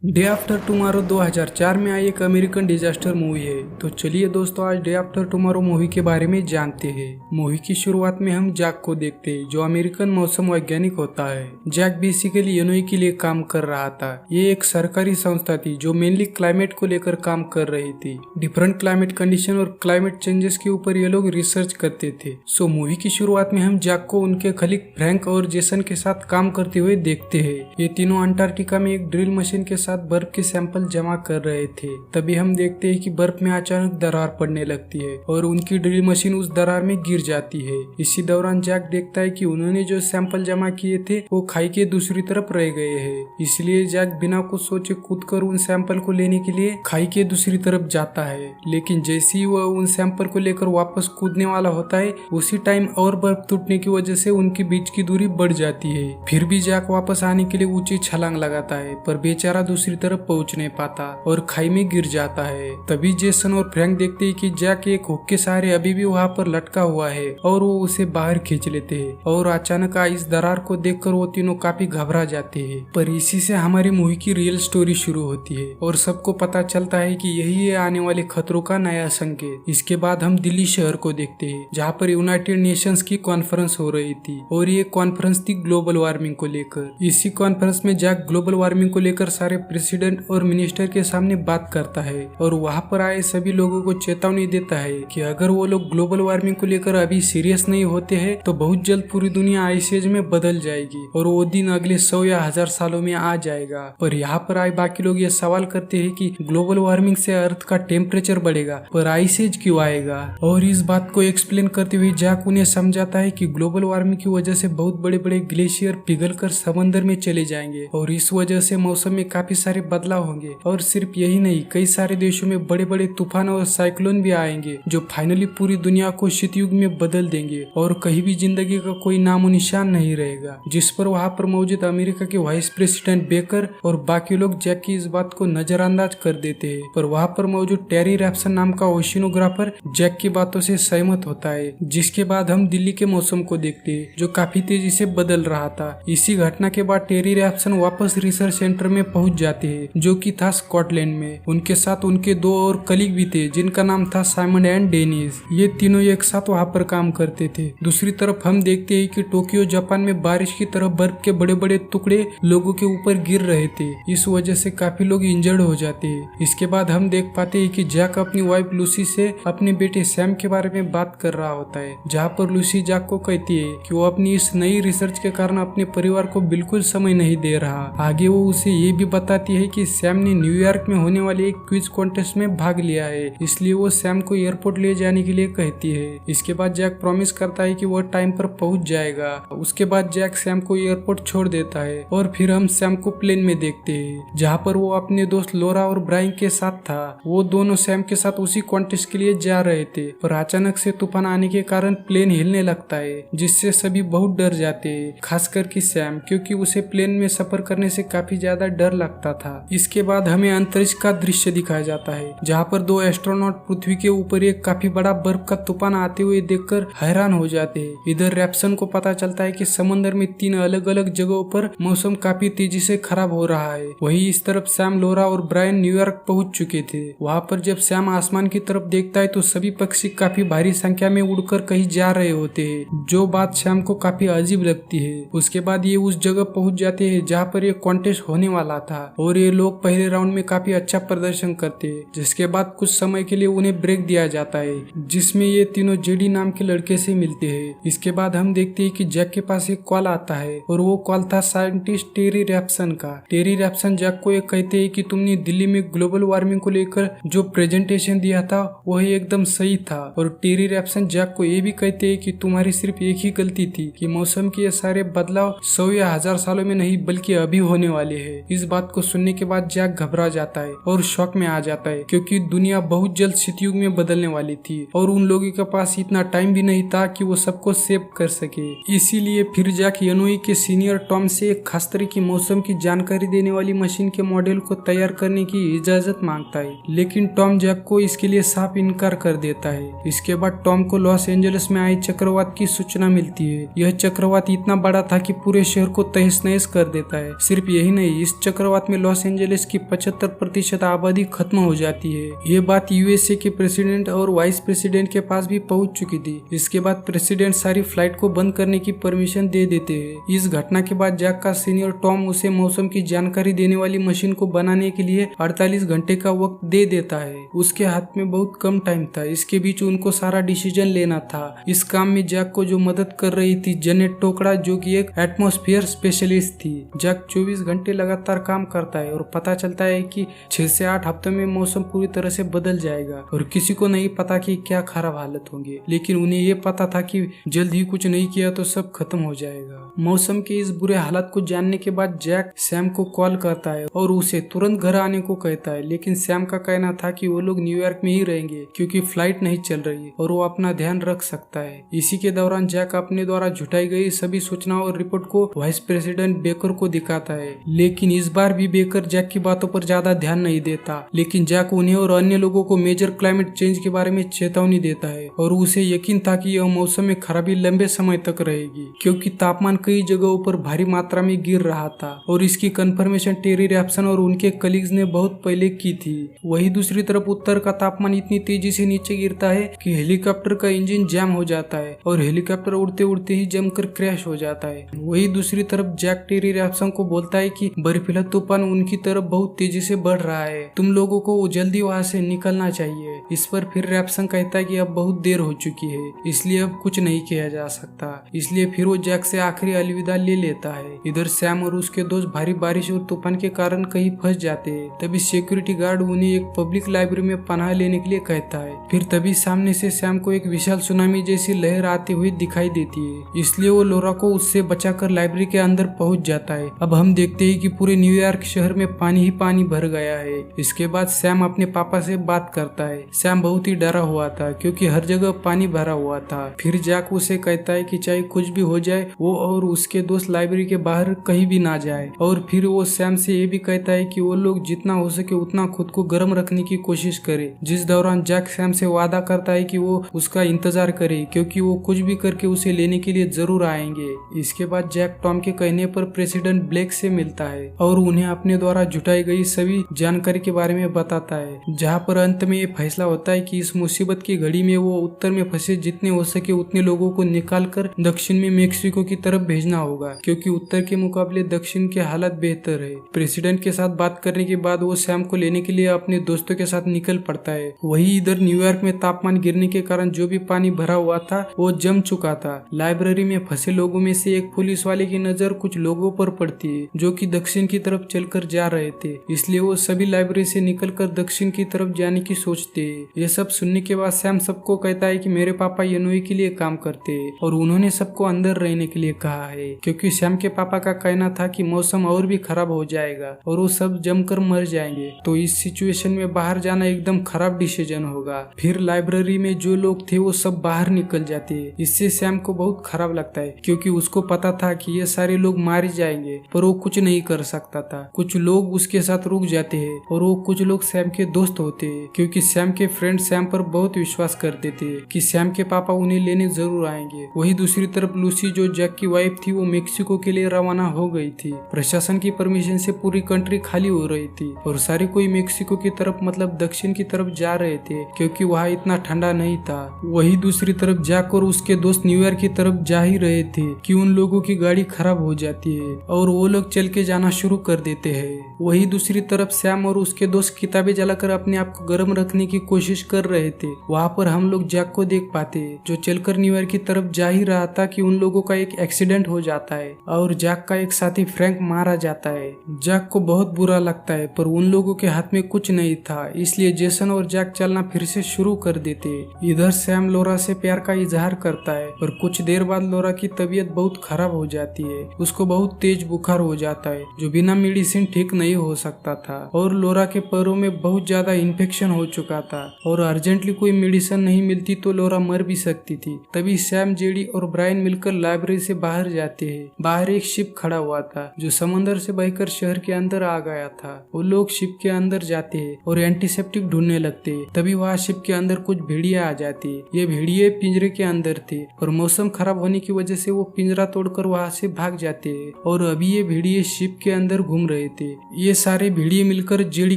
Day after tomorrow 2004 में आई एक American disaster movie है। तो चलिए दोस्तों, आज डे आफ्टर टुमारो मूवी के बारे में जानते हैं। मूवी की शुरुआत में हम जैक को देखते हैं, जो अमेरिकन मौसम वैज्ञानिक होता है। जैक बेसिकली यूएनओ के लिए काम कर रहा था। ये एक सरकारी संस्था थी जो मेनली क्लाइमेट को लेकर काम कर रही थी। डिफरेंट क्लाइमेट कंडीशन और क्लाइमेट चेंजेस के ऊपर ये लोग रिसर्च करते थे। सो मूवी की शुरुआत में हम जैक को उनके खलीग फ्रैंक और जेसन के साथ काम करते हुए देखते हैं। ये तीनों अंटार्कटिका में एक ड्रिल मशीन के साथ बर्फ के सैंपल जमा कर रहे थे। तभी हम देखते हैं कि बर्फ में अचानक दरार पड़ने लगती है और उनकी ड्रिल मशीन उस दरार में गिर जाती है। इसी दौरान जैक देखता है कि उन्होंने जो सैंपल जमा किए थे वो खाई के दूसरी तरफ रह गए हैं। इसलिए जैक बिना कुछ सोचे कूदकर उन सैंपल को लेने के लिए खाई के दूसरी तरफ जाता है। लेकिन जैसे ही वह उन सैंपल को लेकर वापस कूदने वाला होता है, उसी टाइम और बर्फ टूटने की वजह से उनके बीच की दूरी बढ़ जाती है। फिर भी जैक वापस आने के लिए ऊंची छलांग लगाता है, पर बेचारा दूसरी तरफ पहुंच नहीं पाता और खाई में गिर जाता है। तभी जेसन और फ्रैंक देखते हैं कि जैक एक हुक के सहारे अभी भी वहां पर लटका हुआ है और वो उसे बाहर खींच लेते हैं। और अचानक इस दरार को देखकर वो तीनों काफी घबरा जाते हैं। पर इसी से हमारी मूवी की रियल स्टोरी शुरू होती है और सबको पता चलता है कि यही है आने वाले खतरों का नया संकेत। इसके बाद हम दिल्ली शहर को देखते हैं, जहाँ पर यूनाइटेड नेशंस की कॉन्फ्रेंस हो रही थी और ये कॉन्फ्रेंस थी ग्लोबल वार्मिंग को लेकर। इसी कॉन्फ्रेंस में जैक ग्लोबल वार्मिंग को लेकर सारे प्रेसिडेंट और मिनिस्टर के सामने बात करता है और वहाँ पर आए सभी लोगों को चेतावनी देता है कि अगर वो लोग ग्लोबल वार्मिंग को लेकर अभी सीरियस नहीं होते हैं तो बहुत जल्द पूरी दुनिया आइस एज में बदल जाएगी और वो दिन अगले 100 या 1000 सालों में आ जाएगा। पर यहाँ पर आए बाकी लोग ये सवाल करते हैं कि ग्लोबल वार्मिंग से अर्थ का टेम्परेचर बढ़ेगा, पर आइस एज क्यों आएगा। और इस बात को एक्सप्लेन करते हुए जैक उन्हें समझाता है कि ग्लोबल वार्मिंग की वजह से बहुत बड़े बड़े ग्लेशियर पिघलकर समंदर में चले जाएंगे और इस वजह से मौसम में काफी सारे बदलाव होंगे। और सिर्फ यही नहीं, कई सारे देशों में बड़े बड़े तूफान और साइक्लोन भी आएंगे जो फाइनली पूरी दुनिया को शीतयुग में बदल देंगे और कहीं भी जिंदगी का कोई नामो निशान नहीं रहेगा। जिस पर वहाँ पर मौजूद अमेरिका के वाइस प्रेसिडेंट बेकर और बाकी लोग जैक की इस बात को नजरअंदाज कर देते हैं। पर वहाँ पर मौजूद टेरी रैप्सन नाम का ओशिनोग्राफर जैक की बातों से सहमत होता है। जिसके बाद हम दिल्ली के मौसम को देखते हैं, जो काफी तेजी से बदल रहा था। इसी घटना के बाद टेरी रैप्सन वापस रिसर्च सेंटर में पहुंच जाते हैं, जो कि था स्कॉटलैंड में। उनके साथ उनके दो और कलीग भी थे, जिनका नाम था साइमन एंड डेनिस। ये तीनों एक साथ वहाँ पर काम करते थे। दूसरी तरफ हम देखते हैं कि टोक्यो जापान में बारिश की तरह बर्फ के बड़े बड़े टुकड़े लोगों के ऊपर गिर रहे थे। इस वजह से काफी लोग इंजर्ड हो जाते हैं। इसके बाद हम देख पाते हैं कि जैक अपनी वाइफ लूसी से अपने बेटे सैम के बारे में बात कर रहा होता है, जहाँ पर लूसी जैक को कहती है कि वो अपनी इस नई रिसर्च के कारण अपने परिवार को बिल्कुल समय नहीं दे रहा। आगे वो उसे ये भी बताती है कि सैम ने न्यूयॉर्क में होने वाले एक क्विज कॉन्टेस्ट में भाग लिया है, इसलिए वो सैम को एयरपोर्ट ले जाने के लिए कहती है। इसके बाद जैक प्रॉमिस करता है कि वो टाइम पर पहुंच जाएगा। उसके बाद जैक सैम को एयरपोर्ट छोड़ देता है और फिर हम सैम को प्लेन में देखते हैं, जहाँ पर वो अपने दोस्त लोरा और ब्रायन के साथ था। वो दोनों सैम के साथ उसी कॉन्टेस्ट के लिए जा रहे थे, पर अचानक से तूफान आने के कारण प्लेन हिलने लगता है, जिससे सभी बहुत डर जाते हैं, खासकर कि सैम, क्योंकि उसे प्लेन में सफर करने से काफी ज्यादा डर लगता था। इसके बाद हमें अंतरिक्ष का दृश्य दिखाया जाता है, जहाँ पर दो एस्ट्रोनॉट पृथ्वी के ऊपर एक काफी बड़ा बर्फ का तूफान आते हुए देखकर हैरान हो जाते हैं। इधर रैप्सन को पता चलता है कि समंदर में 3 अलग अलग जगहों पर मौसम काफी तेजी से खराब हो रहा है। वहीं इस तरफ सैम, लोरा और ब्रायन न्यूयॉर्क पहुंच चुके थे। वहाँ पर जब सैम आसमान की तरफ देखता है तो सभी पक्षी काफी भारी संख्या में उड़कर कहीं जा रहे होते हैं, जो बात सैम को काफी अजीब लगती है। उसके बाद ये उस जगह पहुंच जाते हैं जहाँ पर ये कॉन्टेस्ट होने वाला था और ये लोग पहले राउंड में काफी अच्छा प्रदर्शन करते हैं, जिसके बाद कुछ समय के लिए उन्हें ब्रेक दिया जाता है, जिसमें ये तीनों जेडी नाम के लड़के से मिलते हैं। इसके बाद हम देखते हैं कि जैक के पास एक कॉल आता है और वो कॉल था साइंटिस्ट टेरी रैप्सन का। टेरी रैप्सन जैक को ये कहते हैं कि तुमने दिल्ली में ग्लोबल वार्मिंग को लेकर जो प्रेजेंटेशन दिया था वह एकदम सही था। और टेरी रैप्सन जैक को ये भी कहते हैं कि तुम्हारी सिर्फ एक ही गलती थी कि मौसम के ये सारे बदलाव 100 या 1000 सालों में नहीं बल्कि अभी होने वाले हैं। इस बात को सुनने के बाद जैक घबरा जाता है और शॉक में आ जाता है, क्योंकि दुनिया बहुत जल्द शीतयुग में बदलने वाली थी और उन लोगों के पास इतना टाइम भी नहीं था कि वो सबको सेव कर सके। इसीलिए फिर जैक यूएनओ के सीनियर टॉम से एक खास तरह की मौसम की जानकारी देने वाली मशीन के मॉडल को तैयार करने की इजाजत मांगता है, लेकिन टॉम जैक को इसके लिए साफ इनकार कर देता है। इसके बाद टॉम को लॉस एंजलिस में आई चक्रवात की सूचना मिलती है। यह चक्रवात इतना बड़ा था कि पूरे शहर को तहस नहस कर देता है। सिर्फ यही नहीं, इस चक्रवात में लॉस एंजलिस की 75% आबादी खत्म हो जाती है। ये बात यूएसए के प्रेसिडेंट और वाइस प्रेसिडेंट के पास भी पहुंच चुकी थी। इसके बाद प्रेसिडेंट सारी फ्लाइट को बंद करने की परमिशन दे देते हैं। इस घटना के बाद जैक का सीनियर टॉम उसे मौसम की जानकारी देने वाली मशीन को बनाने के लिए 48 घंटे का वक्त दे देता है। उसके हाथ में बहुत कम टाइम था, इसके बीच उनको सारा डिसीजन लेना था। इस काम में जैक को जो मदद कर रही थी जनेट टोकड़ा, जो कि एक एटमॉस्फेयर स्पेशलिस्ट थी। जैक 24 घंटे लगातार काम करता है और पता चलता है कि 6 से 8 हफ्ते में मौसम पूरी तरह से बदल जाएगा और किसी को नहीं पता कि क्या खराब हालत होंगे, लेकिन उन्हें ये पता था कि जल्द ही कुछ नहीं किया तो सब खत्म हो जाएगा। मौसम के इस बुरे हालत को जानने के बाद जैक सैम को कॉल करता है और उसे तुरंत घर आने को कहता है, लेकिन सैम का कहना था कि वो लोग न्यूयॉर्क में ही रहेंगे क्योंकि फ्लाइट नहीं चल रही और वो अपना ध्यान रख सकता है। इसी के दौरान जैक अपने द्वारा जुटाई गई सभी सूचनाओं और रिपोर्ट को वाइस प्रेसिडेंट बेकर को दिखाता है, लेकिन इस बार भी बेकर जैक की बातों पर ज्यादा ध्यान नहीं देता। लेकिन जैक उन्हें और अन्य लोगों को मेजर क्लाइमेट चेंज के बारे में चेतावनी देता है और उसे यकीन था कि यह मौसम में खराबी लंबे समय तक रहेगी क्योंकि तापमान कई जगहों पर भारी मात्रा में गिर रहा था और इसकी कंफर्मेशन टेरी रैप्सन और उनके कलीग्स ने बहुत पहले की थी। वही दूसरी तरफ उत्तर का तापमान इतनी तेजी से नीचे गिरता है कि हेलीकॉप्टर का इंजन जैम हो जाता है और हेलीकॉप्टर उड़ते उड़ते ही जमकर क्रैश हो जाता है। वही दूसरी तरफ जैक टेरी रैप्सन को बोलता है कि बर्फीला तूफान उनकी तरफ बहुत तेजी से बढ़ रहा है, तुम लोगों को जल्दी वहां से निकलना चाहिए। इस पर फिर रैप्सन कहता है कि अब बहुत देर हो चुकी है, इसलिए अब कुछ नहीं किया जा सकता। इसलिए फिर वो जैक से आखिरी अलविदा ले लेता है। इधर सैम और उसके दोस्त भारी बारिश और तूफान के कारण कहीं फंस जाते हैं। तभी सिक्योरिटी गार्ड उन्हें एक पब्लिक लाइब्रेरी में पनाह लेने के लिए कहता है। फिर तभी सामने से सैम को एक विशाल सुनामी जैसी लहर आती हुई दिखाई देती है, इसलिए वो लोरा को उससे बचाकर लाइब्रेरी के अंदर पहुंच जाता है। अब हम देखते हैं कि पूरे न्यूयॉर्क शहर में पानी ही पानी भर गया है। इसके बाद सैम अपने पापा से बात करता है। सैम बहुत ही डरा हुआ था क्योंकि हर जगह पानी भरा हुआ था। फिर जैक उसे कहता है कि चाहे कुछ भी हो जाए वो और उसके दोस्त लाइब्रेरी के बाहर कहीं भी ना जाए। और फिर वो सैम से ये भी कहता है कि वो लोग जितना हो सके उतना खुद को गर्म रखने की कोशिश करे। जिस दौरान जैक सैम से वादा करता है कि वो उसका इंतजार करे क्योंकि वो कुछ भी करके उसे लेने के लिए जरूर आएंगे। इसके बाद जैक टॉम के कहने पर प्रेसिडेंट ब्लेक से मिलता है और उन्हें अपने द्वारा जुटाई गई सभी जानकारी के बारे में बताता है, जहाँ पर अंत में ये फैसला होता है कि इस मुसीबत की घड़ी में वो उत्तर में फंसे जितने हो सके उतने लोगों को निकालकर दक्षिण में मेक्सिको की तरफ भेजना होगा क्योंकि उत्तर के मुकाबले दक्षिण की हालत बेहतर है। प्रेसिडेंट के साथ बात करने के बाद वो सैम को लेने के लिए अपने दोस्तों के साथ निकल पड़ता है। वही इधर न्यूयॉर्क में तापमान गिरने के कारण जो भी पानी भरा हुआ था वो जम चुका था। लाइब्रेरी में फंसे लोगों में से एक पुलिस वाले की नजर कुछ लोगों पर पड़ती है जो कि दक्षिण की तरफ चलकर जा रहे थे, इसलिए वो सभी लाइब्रेरी से निकलकर दक्षिण की तरफ जाने की सोचते हैं। ये सब सुनने के बाद सैम सबको कहता है कि मेरे पापा इलिनॉय के लिए काम करते हैं और उन्होंने सबको अंदर रहने के लिए कहा है क्योंकि सैम के पापा का कहना था कि मौसम और भी खराब हो जाएगा और वो सब जमकर मर जाएंगे, तो इस सिचुएशन में बाहर जाना एकदम खराब डिसीजन होगा। फिर लाइब्रेरी में जो लोग थे वो सब बाहर निकल जाते हैं। इससे सैम को बहुत खराब लगता है क्योंकि उसको पता था कि ये सारे लोग मारे जाएंगे, पर वो कुछ नहीं कर सकता था। कुछ लोग उसके साथ रुक जाते हैं और वो कुछ लोग सैम के दोस्त होते हैं क्योंकि सैम के फ्रेंड सैम पर बहुत विश्वास करते थे कि सैम के पापा उन्हें लेने जरूर आएंगे। वही दूसरी तरफ लूसी जो जैक की वाइफ थी वो मेक्सिको के लिए रवाना हो गई थी। प्रशासन की परमिशन से पूरी कंट्री खाली हो रही थी और सारे कोई मेक्सिको की तरफ मतलब दक्षिण की तरफ जा रहे थे क्योंकि वहाँ इतना ठंडा नहीं था। वही दूसरी तरफ जैक और उसके दोस्त न्यूयॉर्क की तरफ जा ही रहे थे कि उन लोगों की गाड़ी खराब हो जाती है और वो लोग चल के जाना शुरू कर देते हैं। वही दूसरी तरफ सैम और उसके दोस्त किताबें जलाकर अपने आप को गर्म रखने की कोशिश कर रहे थे। वहाँ पर हम लोग जैक को देख पाते जो चलकर न्यूयॉर्क की तरफ जा ही रहा था कि उन लोगों का एक एक्सीडेंट हो जाता है और जैक का एक साथी फ्रैंक मारा जाता है। जैक को बहुत बुरा लगता है पर उन लोगों के हाथ में कुछ नहीं था, इसलिए जेसन और जैक चलना फिर से शुरू कर देते। इधर सैम लोरा से प्यार का इजहार करता है पर कुछ देर बाद लोरा की तबीयत बहुत खराब हो जाती है। उसको बहुत तेज बुखार हो जाता है जो बिना मेडिसिन ठीक नहीं हो सकता था और लोरा के पैरों में बहुत ज्यादा इन्फेक्शन हो चुका था और अर्जेंटली कोई मेडिसिन नहीं मिलती तो लोरा मर भी सकती थी। तभी सैम, जेडी और ब्रायन मिलकर लाइब्रेरी से बाहर जाते हैं। बाहर एक शिप खड़ा हुआ था जो समंदर से बहकर शहर के अंदर आ गया था। वो लोग शिप के अंदर जाते हैं और एंटीसेप्टिक ढूंढने लगते हैं। तभी वहाँ शिप के अंदर कुछ भेड़िया आ जाती है। ये भेड़िए पिंजरे के अंदर थे और मौसम खराब होने की वजह से वो पिंजरा तोड़कर वहाँ से भाग जाते हैं और अभी ये भेड़िए शिप के अंदर घूम रहे रहे थे। ये सारे भेड़िए मिलकर जेडी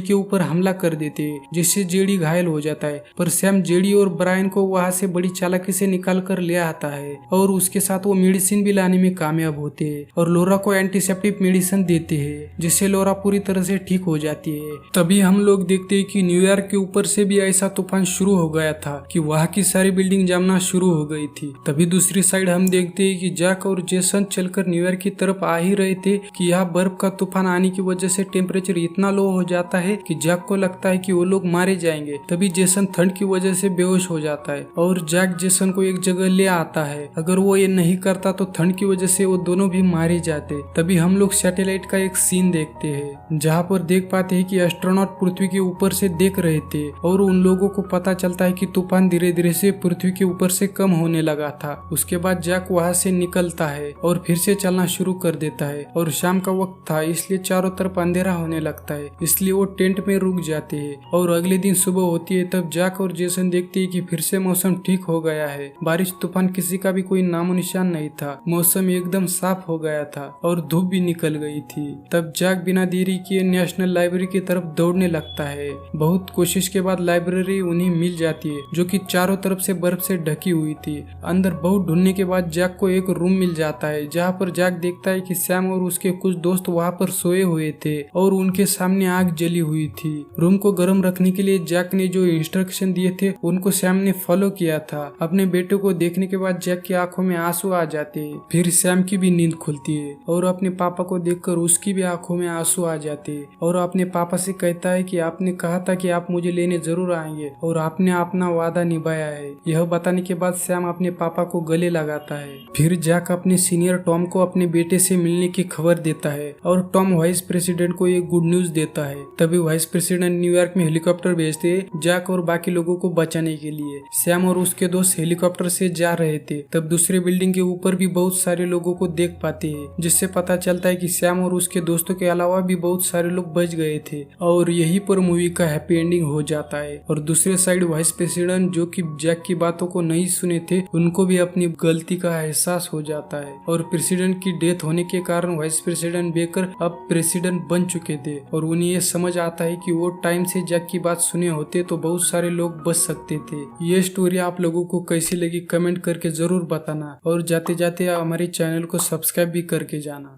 के ऊपर हमला कर देते जिससे जेडी घायल हो जाता है, पर सैम जेडी और ब्रायन को वहां से बड़ी चालाकी से निकाल कर ले आता है और उसके साथ वो मेडिसिन भी लाने में कामयाब होते हैं और लोरा को एंटीसेप्टिक मेडिसिन देते हैं जिससे लोरा पूरी तरह से ठीक हो जाती है। तभी हम लोग देखते हैं कि न्यूयॉर्क के ऊपर से भी ऐसा तूफान शुरू हो गया था कि वहाँ की सारी बिल्डिंग जमना शुरू हो गई थी। तभी दूसरी साइड हम देखते हैं कि जैक और जेसन चलकर न्यूयॉर्क की तरफ आ ही रहे थे कि यहाँ बर्फ का तूफान आने की वजह से टेम्परेचर इतना लो हो जाता है कि जैक को लगता है कि वो लोग मारे जाएंगे। तभी जेसन ठंड की वजह से बेहोश हो जाता है और जैक जेसन को एक जगह ले आता है। अगर वो ये नहीं करता तो ठंड की वजह से वो दोनों भी मारे जाते। तभी हम लोग सैटेलाइट का एक सीन देखते हैं जहाँ पर देख पाते हैं कि एस्ट्रोनॉट पृथ्वी के ऊपर से देख रहे थे और उन लोगों को पता चलता है कि तूफान धीरे धीरे से पृथ्वी के ऊपर से कम होने लगा था। उसके बाद जैक वहां से निकलता है और फिर से चलना शुरू कर देता है और शाम का वक्त था इसलिए चारों तरफ अंधेरा होने लगता है, इसलिए वो टेंट में रुक जाते हैं और अगले दिन सुबह होती है। तब जैक और जेसन देखते हैं कि फिर से मौसम ठीक हो गया है। बारिश तूफान किसी का भी कोई नामो निशान नहीं था, मौसम एकदम साफ हो गया था और धूप भी निकल गई थी। तब जैक बिना देरी किए नेशनल लाइब्रेरी की तरफ दौड़ने लगता है। बहुत कोशिश के बाद लाइब्रेरी उन्हें मिल जाती है जो कि चारों तरफ से बर्फ से ढकी हुई थी। अंदर बहुत ढूंढने के बाद जैक को एक रूम मिल जाता है जहाँ पर जैक देखता है कि सैम और उसके कुछ दोस्त वहाँ पर सोए हुए थे और उनके सामने आग जली हुई थी। रूम को गर्म रखने के लिए जैक ने जो इंस्ट्रक्शन दिए थे उनको सैम ने फॉलो किया था। अपने बेटे को देखने के बाद जैक की आंखों में आंसू आ जाते हैं। फिर सैम की भी नींद खुलती है और अपने पापा को देखकर उसकी भी आंखों में आंसू आ जाते हैं और अपने पापा से कहता है कि आपने कहा था कि आप मुझे लेने जरूर आएंगे और आपने अपना वादा निभाया है। यह बताने के बाद सैम अपने पापा को गले लगाता है। फिर जैक अपने सीनियर टॉम को अपने बेटे से मिलने की खबर देता है और टॉम वाइस प्रेसिडेंट को एक गुड न्यूज देता है। तभी वाइस प्रेसिडेंट न्यूयॉर्क में हेलीकॉप्टर भेजते जैक और बाकी लोगों को बचाने के लिए। सैम और उसके दोस्त हेलीकॉप्टर से जा रहे थे। तब दूसरे बिल्डिंग के ऊपर भी बहुत सारे लोगों को देख पाते हैं जिससे पता चलता है कि सैम और उसके दोस्तों के अलावा भी बहुत सारे लोग बच गए थे और यही पर मूवी का हैप्पी एंडिंग हो जाता है। और दूसरे साइड वाइस प्रेसिडेंट जो कि जैक की बातों को नहीं सुने थे उनको भी अपनी गलती का एहसास हो जाता है और प्रेसिडेंट की डेथ होने के कारण वाइस प्रेसिडेंट बेकर अब प्रेसिडेंट बन चुके थे और उन्हें ये समझ आता है कि वो टाइम से जैक की बात सुने होते तो बहुत सारे लोग बच सकते थे। ये स्टोरी आप लोगों को कैसी लगी कमेंट करके जरूर बताना और जाते जाते हमारे चैनल को सब्सक्राइब भी करके जाना।